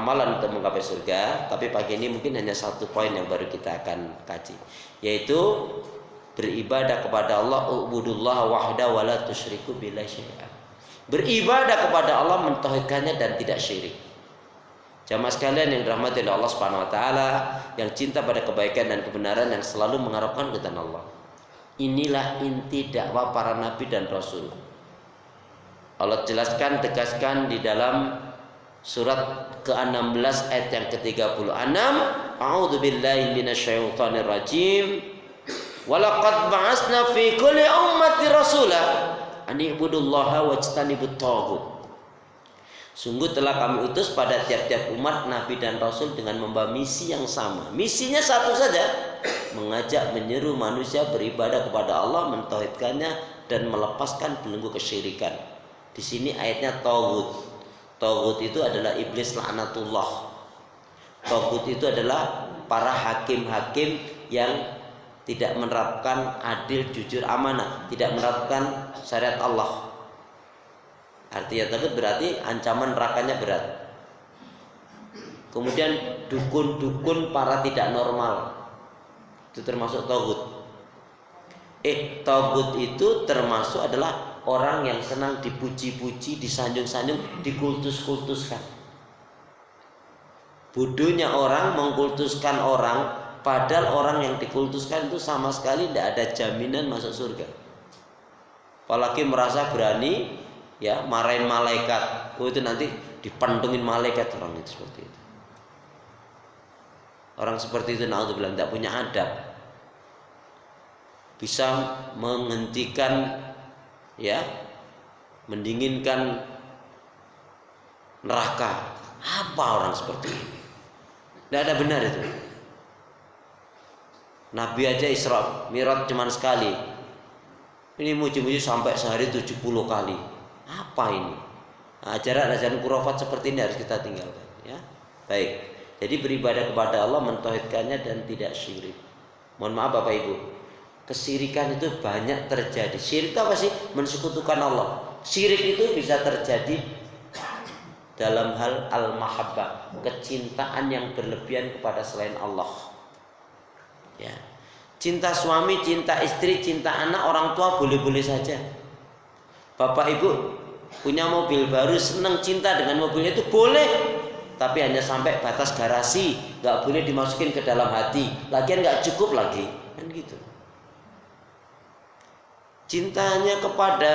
amalan untuk menggapai surga. Tapi pagi ini mungkin hanya satu poin yang baru kita akan kaji, yaitu beribadah kepada Allah, ubudullah wahda wa la tusyriku billahi syai'an. Beribadah kepada Allah, mentauhidkannya dan tidak syirik. Jamaah sekalian yang dirahmati oleh Allah Subhanahu wa taala, yang cinta pada kebaikan dan kebenaran, yang selalu mengharapkan keridhaan Allah. Inilah inti dakwah para nabi dan rasul. Allah jelaskan, tegaskan di dalam surat ke-16 ayat yang ke-36, A'udzubillahi minasyaitonir rajim. Walaqad ba'atsna fi kulli ummati rasulah an ibudullaha wajtanibut taghut. Sungguh telah kami utus pada tiap-tiap umat nabi dan rasul dengan membawa misi yang sama. Misinya satu saja, mengajak menyeru manusia beribadah kepada Allah, mentauhidkannya dan melepaskan belenggu kesyirikan. Di sini ayatnya taghut. Taghut itu adalah iblis laknatullah. Taghut itu adalah para hakim-hakim yang tidak menerapkan adil, jujur, amanah, tidak menerapkan syariat Allah. Artinya taghut berarti ancaman nerakanya berat. Kemudian dukun-dukun para tidak normal, itu termasuk taghut. Taghut itu termasuk adalah orang yang senang dipuji-puji, disanjung-sanjung, dikultus-kultuskan. Bodohnya orang mengkultuskan orang, padahal orang yang dikultuskan itu sama sekali tidak ada jaminan masuk surga. Apalagi merasa berani ya marahin malaikat. Oh, itu nanti dipantungin malaikat orang itu seperti itu. Orang seperti itu naudzubillah tidak punya adab. Bisa menghentikan ya, mendinginkan neraka. Apa orang seperti ini? Tidak ada benar itu. Nabi aja Isra Mi'raj cuma sekali. Ini muji-muji sampai sehari 70 kali. Apa ini? Ajaran-ajaran khurafat seperti ini harus kita tinggalkan ya. Baik. Jadi beribadah kepada Allah, mentauhidkannya dan tidak syirik. Mohon maaf Bapak Ibu, kesirikan itu banyak terjadi. Syirik itu apa sih? Mensekutukan Allah. Syirik itu bisa terjadi dalam hal al-mahabbah, kecintaan yang berlebihan kepada selain Allah. Ya. Cinta suami, cinta istri, cinta anak, orang tua boleh-boleh saja. Bapak Ibu punya mobil baru, senang cinta dengan mobilnya itu boleh, tapi hanya sampai batas garasi, nggak boleh dimasukin ke dalam hati. Lagian nggak cukup lagi, kan gitu. Cintanya kepada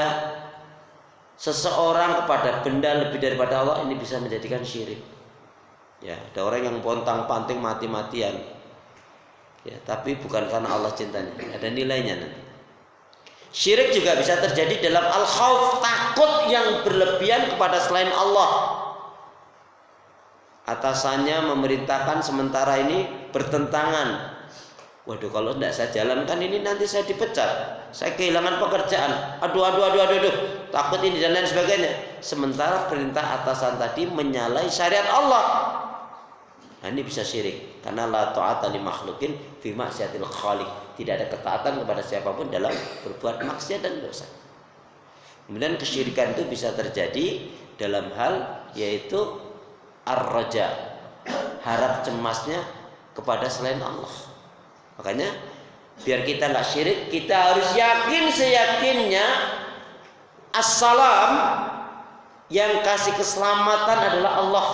seseorang, kepada benda lebih daripada Allah, ini bisa menjadikan syirik. Ya, ada orang yang pontang-panting mati-matian, ya, tapi bukan karena Allah cintanya, ada nilainya nanti. Syirik juga bisa terjadi dalam al-khauf, takut yang berlebihan kepada selain Allah. Atasannya memerintahkan sementara ini bertentangan. Waduh, kalau tidak saya jalankan ini nanti saya dipecat, saya kehilangan pekerjaan. Aduh, takut ini dan lain sebagainya. Sementara perintah atasan tadi menyalahi syariat Allah. Nah, ini bisa syirik karena la ta'ata li makhluqin fi ma'siyatil khaliq. Tidak ada ketaatan kepada siapapun dalam berbuat maksiat dan dosa. Kemudian kesyirikan itu bisa terjadi dalam hal yaitu ar-raja, harap cemasnya kepada selain Allah. Makanya biar kita nggak syirik, kita harus yakin seyakinnya as-salam, yang kasih keselamatan adalah Allah.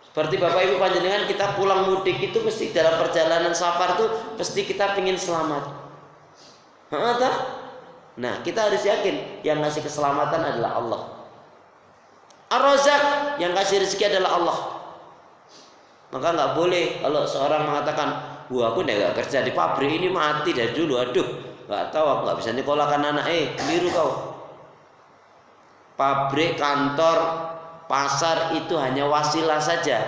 Seperti Bapak Ibu panjenengan, kita pulang mudik itu mesti dalam perjalanan safar itu pasti kita ingin selamat. Nah, kita harus yakin yang kasih keselamatan adalah Allah. Ar-Razzaq, yang kasih rezeki adalah Allah. Maka nggak boleh kalau seorang mengatakan, wah aku nggak kerja di pabrik ini, mati dari dulu. Aduh, nggak tahu, aku nggak bisa nyekolahkan anak. Keliru kau. Pabrik, kantor, pasar itu hanya wasilah saja.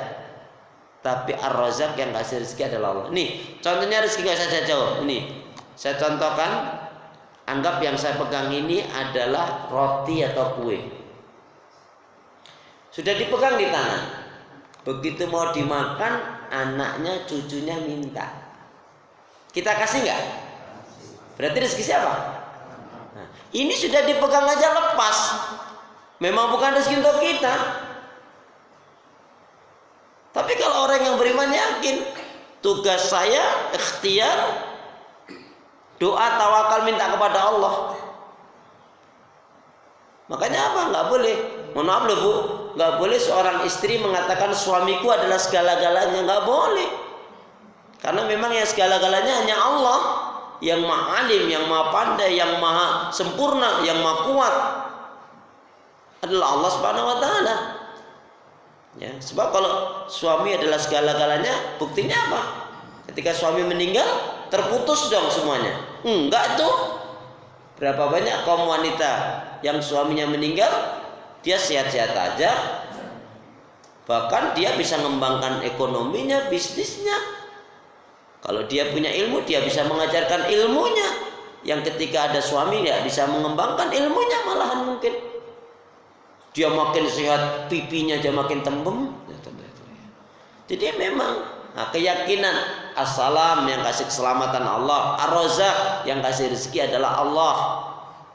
Tapi Ar-Razzaq yang kasih rezeki adalah Allah. Nih, contohnya rezeki nggak saya jawab. Ini saya contohkan. Anggap yang saya pegang ini adalah roti atau kue. Sudah dipegang di tangan. Begitu mau dimakan, anaknya, cucunya minta. Kita kasih nggak? Berarti rezeki siapa? Nah, ini sudah dipegang aja lepas. Memang bukan rezeki untuk kita. Tapi kalau orang yang beriman yakin, tugas saya ikhtiar, doa, tawakal, minta kepada Allah. Makanya apa? Nggak boleh. Mohon maaf loh Bu, nggak boleh seorang istri mengatakan suamiku adalah segala-galanya. Nggak boleh. Karena memang yang segala-galanya hanya Allah, yang maha alim, yang maha pandai, yang maha sempurna, yang maha kuat adalah Allah Subhanahu wa taala. Ya, sebab kalau suami adalah segala-galanya, buktinya apa? Ketika suami meninggal, terputus dong semuanya. Enggak tuh. Berapa banyak kaum wanita yang suaminya meninggal, dia sehat-sehat aja, bahkan dia bisa mengembangkan ekonominya, bisnisnya. Kalau dia punya ilmu, dia bisa mengajarkan ilmunya. Yang ketika ada suami, dia bisa mengembangkan ilmunya, malahan mungkin dia makin sehat, pipinya aja makin tembem. Jadi memang keyakinan As-Salam yang kasih keselamatan Allah, Ar-Razzaq yang kasih rezeki adalah Allah,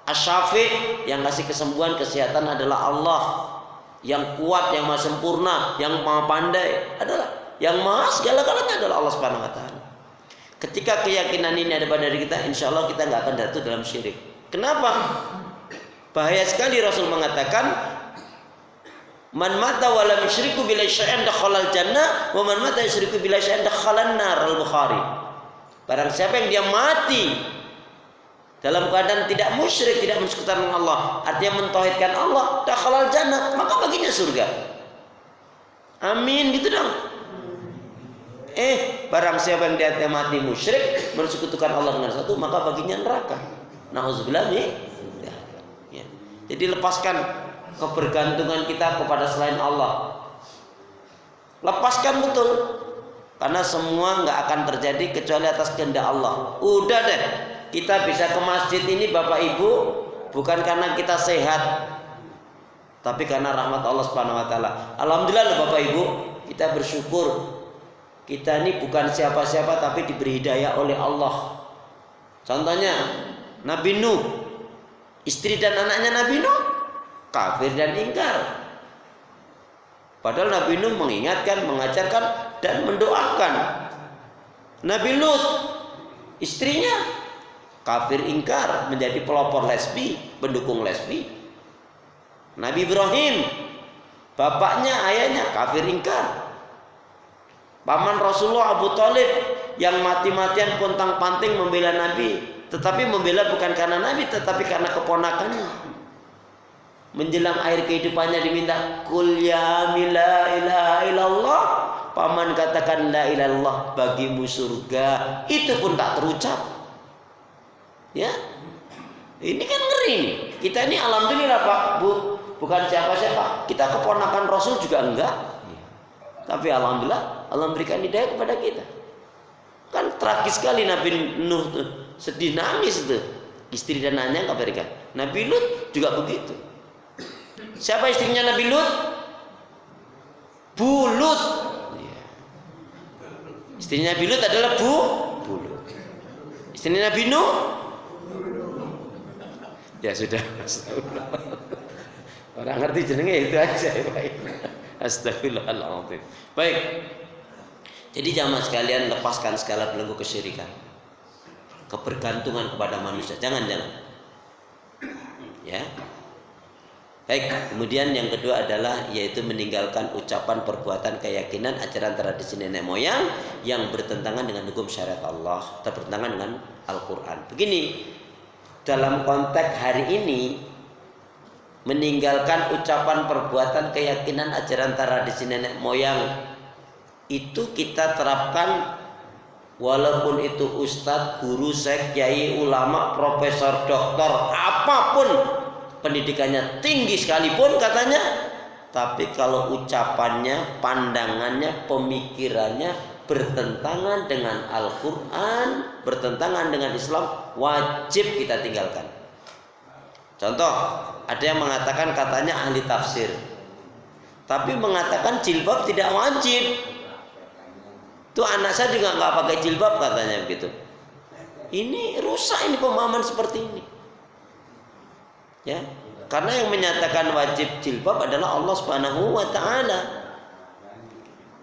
Asy-Syafi' yang kasih kesembuhan kesehatan adalah Allah, yang kuat, yang maha sempurna, yang maha pandai adalah, yang maha segala-galanya adalah Allah Subhanahu wa taala. Ketika keyakinan ini ada pada diri kita, insya Allah kita nggak akan jatuh dalam syirik. Kenapa? Bahaya sekali Rasul mengatakan, man mata wa lam yusyriku billahi syai'an dakhalal jannah wa man mata yusyriku billahi syai'an dakhalan nar. Al-Bukhari. Barang siapa yang dia mati dalam keadaan tidak musyrik, tidak mensekutukan dengan Allah, artinya mentauhidkan Allah, dakhalal jannah, maka baginya surga. Amin, gitu dong. Barang siapa yang dia mati musyrik, mensekutukan Allah dengan satu, maka baginya neraka. Nauzubillah. Ya. Jadi lepaskan kebergantungan kita kepada selain Allah. Lepaskan betul. Karena semua nggak akan terjadi kecuali atas kehendak Allah. Udah deh, kita bisa ke masjid ini Bapak Ibu bukan karena kita sehat, tapi karena rahmat Allah Subhanahu wa taala. Alhamdulillah loh Bapak Ibu, kita bersyukur. Kita ini bukan siapa-siapa tapi diberi hidayah oleh Allah. Contohnya Nabi Nuh, istri dan anaknya Nabi Nuh kafir dan ingkar. Padahal Nabi Nuh mengingatkan, mengajarkan dan mendoakan. Nabi Lut, istrinya kafir ingkar, menjadi pelopor lesbi, pendukung lesbi. Nabi Ibrahim, bapaknya, ayahnya kafir ingkar. Paman Rasulullah Abu Thalib yang mati-matian pontang-panting membela Nabi, tetapi membela bukan karena Nabi, tetapi karena keponakannya. Menjelang akhir kehidupannya diminta kul ya la ilaha illallah, paman katakan la ilaha illallah, bagimu surga, itu pun tak terucap. Ya, ini kan ngeri nih. Kita ini alhamdulillah Pak Bu, bukan siapa-siapa, kita keponakan Rasul juga enggak, tapi alhamdulillah Allah memberikan hidayah kepada kita. Kan tragis sekali Nabi Nuh tuh, sedih nangis tuh, istri dan anaknya kafirkan. Nabi Lut juga begitu. Siapa istrinya Nabi Lut? Bu Lut. Istrinya Nabi Lut adalah Bu Lut. Istrinya Nabi Nuh? Ya sudah. Orang ngerti jenenge itu aja. Astagfirullahaladzim. Baik. Jadi jamaah sekalian, lepaskan segala belenggu kesyirikan, kebergantungan kepada manusia. Jangan. Ya. Baik, kemudian yang kedua adalah yaitu meninggalkan ucapan, perbuatan, keyakinan, ajaran tradisi nenek moyang yang bertentangan dengan hukum syariat Allah atau bertentangan dengan Al-Quran. Begini, dalam konteks hari ini, meninggalkan ucapan, perbuatan, keyakinan, ajaran tradisi nenek moyang itu kita terapkan walaupun itu ustadz, guru, syekh, kiai, ulama, profesor, doktor, apapun pendidikannya tinggi sekalipun katanya, tapi kalau ucapannya, pandangannya, pemikirannya bertentangan dengan Al-Quran, bertentangan dengan Islam, wajib kita tinggalkan. Contoh, ada yang mengatakan katanya ahli tafsir, tapi mengatakan jilbab tidak wajib. Tuh anak saya juga nggak pakai jilbab katanya begitu. Ini rusak ini pemahaman seperti ini. Ya, karena yang menyatakan wajib jilbab adalah Allah Subhanahu wa taala.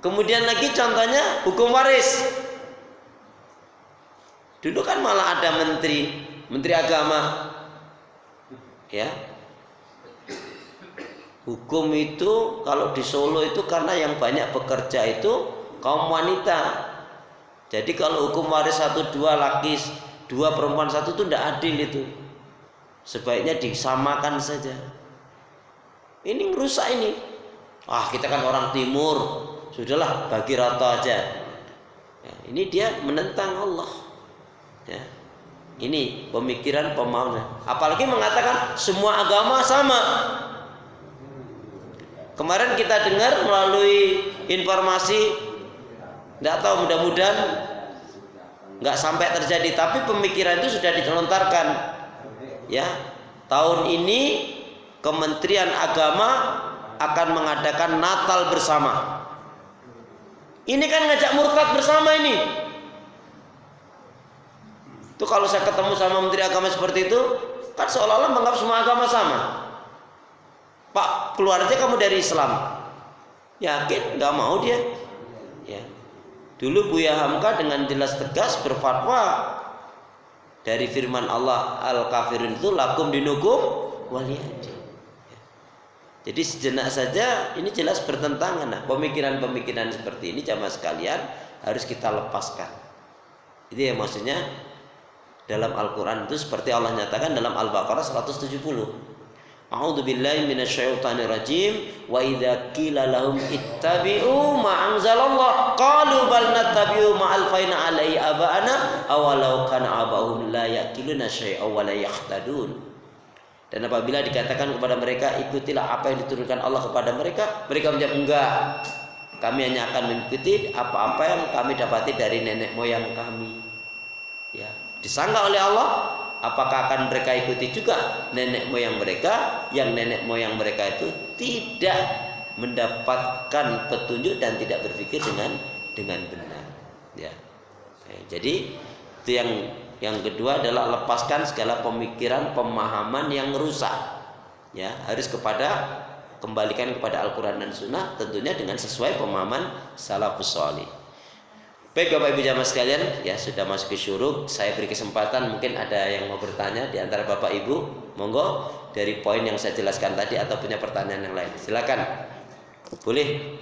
Kemudian lagi contohnya hukum waris. Dulu kan malah ada menteri agama, ya. Hukum itu kalau di Solo itu karena yang banyak bekerja itu kaum wanita. Jadi kalau hukum waris 1-2 laki 2 perempuan 1 itu tidak adil itu. Sebaiknya disamakan saja. Ini merusak ini. Kita kan orang timur, sudahlah bagi rata aja. Ya, ini dia menentang Allah. Ya. Ini pemikiran pemahaman. Apalagi mengatakan semua agama sama. Kemarin kita dengar melalui informasi, tidak tahu, mudah-mudahan nggak sampai terjadi, tapi pemikiran itu sudah dilontarkan. Ya, tahun ini Kementerian Agama akan mengadakan Natal bersama. Ini kan ngajak murtad bersama ini. Itu kalau saya ketemu sama Menteri Agama seperti itu, kan seolah-olah menganggap semua agama sama. Pak, keluar aja kamu dari Islam. Yakin? Nggak mau dia. Ya. Dulu Buya Hamka dengan jelas tegas berfatwa dari firman Allah Al-Kafirun itu lakum dinukum waliyadin. Jadi sejenak saja ini jelas bertentangan. Nah, pemikiran-pemikiran seperti ini jamaah sekalian harus kita lepaskan. Itu ya maksudnya dalam Al-Quran itu seperti Allah nyatakan dalam Al-Baqarah 170. A'udzubillahi minasyaitonirrajim wa idza qila lahum ittabi'u ma anzalallah qalu bal nattabi'u ma alfaina 'alaihi aba'ana awalau kana aba'uhum la yaqiluna syai'aw wa la yahtadun. Dan apabila dikatakan kepada mereka ikutilah apa yang diturunkan Allah kepada mereka, mereka menjawab enggak. Kami hanya akan mengikuti apa-apa yang kami dapati dari nenek moyang kami. Ya, disangka oleh Allah, apakah akan mereka ikuti juga nenek moyang mereka yang nenek moyang mereka itu tidak mendapatkan petunjuk dan tidak berpikir dengan benar. Ya. Jadi itu yang kedua adalah lepaskan segala pemikiran pemahaman yang rusak. Ya, harus kembalikan kepada Al-Quran dan Sunnah, tentunya dengan sesuai pemahaman salafus shalih. Baik Bapak Ibu jamaah sekalian, ya sudah masuk ke syuruk. Saya beri kesempatan, mungkin ada yang mau bertanya di antara Bapak Ibu, monggo dari poin yang saya jelaskan tadi atau punya pertanyaan yang lain. Silakan, boleh.